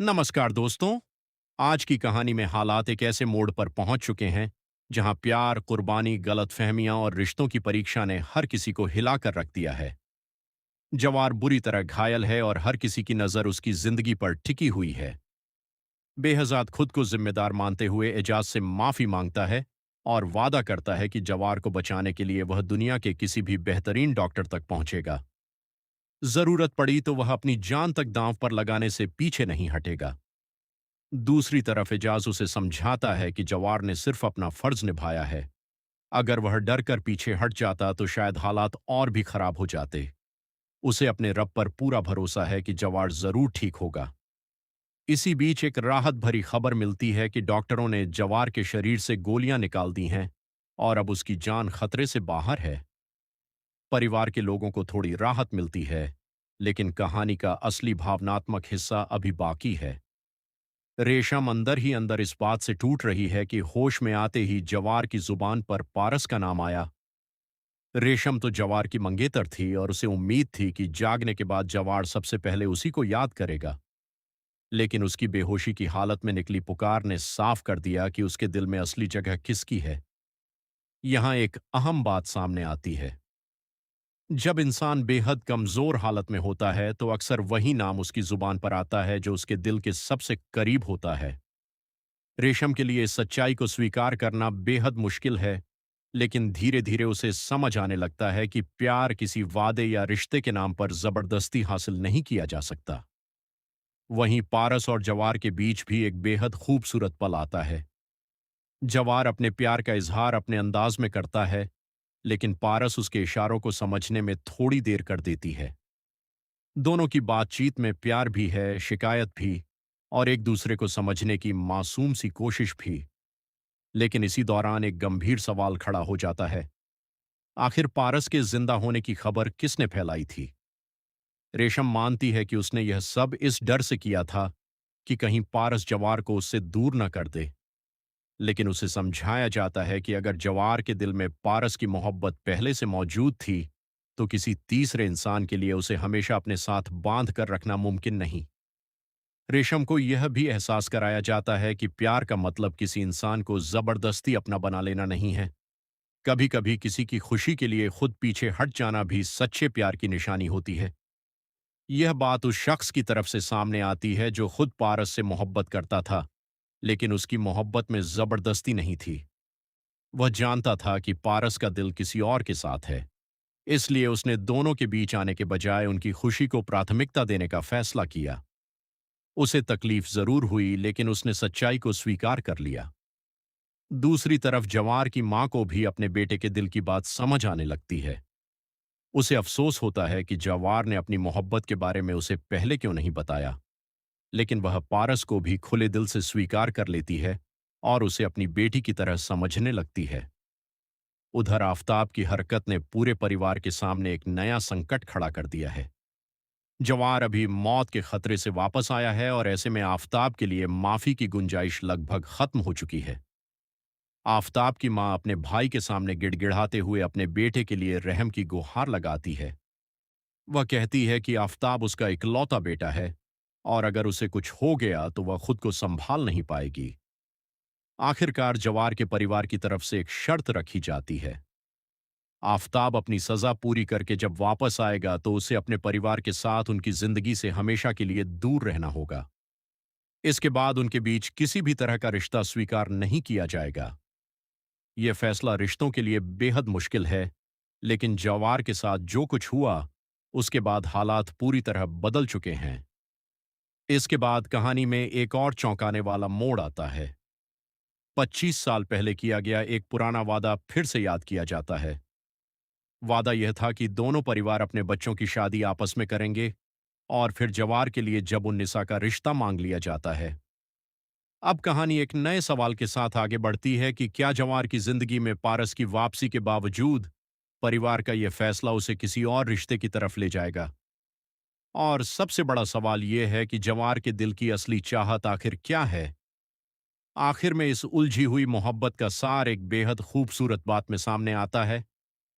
नमस्कार दोस्तों। आज की कहानी में हालात एक ऐसे मोड़ पर पहुंच चुके हैं जहां प्यार, कुर्बानी, गलतफहमियां और रिश्तों की परीक्षा ने हर किसी को हिलाकर रख दिया है। जवार बुरी तरह घायल है और हर किसी की नजर उसकी जिंदगी पर टिकी हुई है। बेहजाद खुद को जिम्मेदार मानते हुए एजाज से माफी मांगता है और वादा करता है कि जवार को बचाने के लिए वह दुनिया के किसी भी बेहतरीन डॉक्टर तक पहुंचेगा। जरूरत पड़ी तो वह अपनी जान तक दांव पर लगाने से पीछे नहीं हटेगा। दूसरी तरफ एजाज उसे समझाता है कि जवार ने सिर्फ अपना फर्ज निभाया है। अगर वह डर कर पीछे हट जाता तो शायद हालात और भी खराब हो जाते। उसे अपने रब पर पूरा भरोसा है कि जवार जरूर ठीक होगा। इसी बीच एक राहत भरी खबर मिलती है कि डॉक्टरों ने जवार के शरीर से गोलियां निकाल दी हैं और अब उसकी जान खतरे से बाहर है। परिवार के लोगों को थोड़ी राहत मिलती है, लेकिन कहानी का असली भावनात्मक हिस्सा अभी बाकी है। रेशम अंदर ही अंदर इस बात से टूट रही है कि होश में आते ही जवार की जुबान पर पारस का नाम आया। रेशम तो जवार की मंगेतर थी और उसे उम्मीद थी कि जागने के बाद जवार सबसे पहले उसी को याद करेगा। लेकिन उसकी बेहोशी की हालत में निकली पुकार ने साफ कर दिया कि उसके दिल में असली जगह किसकी है। यहां एक अहम बात सामने आती है। जब इंसान बेहद कमजोर हालत में होता है तो अक्सर वही नाम उसकी जुबान पर आता है जो उसके दिल के सबसे करीब होता है। रेशम के लिए इस सच्चाई को स्वीकार करना बेहद मुश्किल है, लेकिन धीरे धीरे उसे समझ आने लगता है कि प्यार किसी वादे या रिश्ते के नाम पर जबरदस्ती हासिल नहीं किया जा सकता। वहीं पारस और जवार के बीच भी एक बेहद खूबसूरत पल आता है। जवार अपने प्यार का इजहार अपने अंदाज में करता है, लेकिन पारस उसके इशारों को समझने में थोड़ी देर कर देती है। दोनों की बातचीत में प्यार भी है, शिकायत भी, और एक दूसरे को समझने की मासूम सी कोशिश भी। लेकिन इसी दौरान एक गंभीर सवाल खड़ा हो जाता है। आखिर पारस के जिंदा होने की खबर किसने फैलाई थी? रेशम मानती है कि उसने यह सब इस डर से किया था कि कहीं पारस जवार को उससे दूर न कर दे। लेकिन उसे समझाया जाता है कि अगर जवार के दिल में पारस की मोहब्बत पहले से मौजूद थी, तो किसी तीसरे इंसान के लिए उसे हमेशा अपने साथ बांध कर रखना मुमकिन नहीं। रेशम को यह भी एहसास कराया जाता है कि प्यार का मतलब किसी इंसान को जबरदस्ती अपना बना लेना नहीं है। कभी कभी किसी की खुशी के लिए खुद पीछे हट जाना भी सच्चे प्यार की निशानी होती है। यह बात उस शख्स की तरफ से सामने आती है जो खुद पारस से मोहब्बत करता था, लेकिन उसकी मोहब्बत में जबरदस्ती नहीं थी। वह जानता था कि पारस का दिल किसी और के साथ है, इसलिए उसने दोनों के बीच आने के बजाय उनकी खुशी को प्राथमिकता देने का फैसला किया। उसे तकलीफ जरूर हुई, लेकिन उसने सच्चाई को स्वीकार कर लिया। दूसरी तरफ जवार की मां को भी अपने बेटे के दिल की बात समझ आने लगती है। उसे अफसोस होता है कि जवार ने अपनी मोहब्बत के बारे में उसे पहले क्यों नहीं बताया, लेकिन वह पारस को भी खुले दिल से स्वीकार कर लेती है और उसे अपनी बेटी की तरह समझने लगती है। उधर आफताब की हरकत ने पूरे परिवार के सामने एक नया संकट खड़ा कर दिया है। जवार अभी मौत के खतरे से वापस आया है और ऐसे में आफताब के लिए माफी की गुंजाइश लगभग खत्म हो चुकी है। आफताब की मां अपने भाई के सामने गिड़गिड़ाते हुए अपने बेटे के लिए रहम की गुहार लगाती है। वह कहती है कि आफताब उसका इकलौता बेटा है और अगर उसे कुछ हो गया तो वह खुद को संभाल नहीं पाएगी। आखिरकार जवार के परिवार की तरफ से एक शर्त रखी जाती है। आफताब अपनी सजा पूरी करके जब वापस आएगा तो उसे अपने परिवार के साथ उनकी जिंदगी से हमेशा के लिए दूर रहना होगा। इसके बाद उनके बीच किसी भी तरह का रिश्ता स्वीकार नहीं किया जाएगा। यह फैसला रिश्तों के लिए बेहद मुश्किल है, लेकिन जवार के साथ जो कुछ हुआ उसके बाद हालात पूरी तरह बदल चुके हैं। इसके बाद कहानी में एक और चौंकाने वाला मोड़ आता है। 25 साल पहले किया गया एक पुराना वादा फिर से याद किया जाता है। वादा यह था कि दोनों परिवार अपने बच्चों की शादी आपस में करेंगे और फिर जवार के लिए जब उन निसा का रिश्ता मांग लिया जाता है। अब कहानी एक नए सवाल के साथ आगे बढ़ती है कि क्या जवार की जिंदगी में पारस की वापसी के बावजूद परिवार का यह फैसला उसे किसी और रिश्ते की तरफ ले जाएगा। और सबसे बड़ा सवाल यह है कि जवार के दिल की असली चाहत आखिर क्या है। आखिर में इस उलझी हुई मोहब्बत का सार एक बेहद खूबसूरत बात में सामने आता है।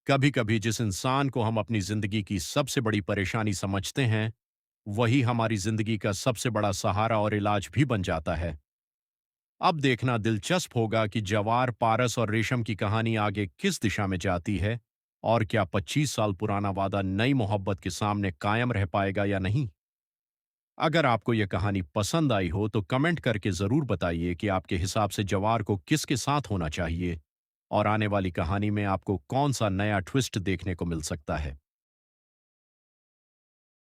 कभी कभी जिस इंसान को हम अपनी जिंदगी की सबसे बड़ी परेशानी समझते हैं, वही हमारी जिंदगी का सबसे बड़ा सहारा और इलाज भी बन जाता है। अब देखना दिलचस्प होगा कि जवार, पारस और रेशम की कहानी आगे किस दिशा में जाती है, और क्या 25 साल पुराना वादा नई मोहब्बत के सामने कायम रह पाएगा या नहीं। अगर आपको यह कहानी पसंद आई हो तो कमेंट करके ज़रूर बताइए कि आपके हिसाब से जवार को किसके साथ होना चाहिए, और आने वाली कहानी में आपको कौन सा नया ट्विस्ट देखने को मिल सकता है।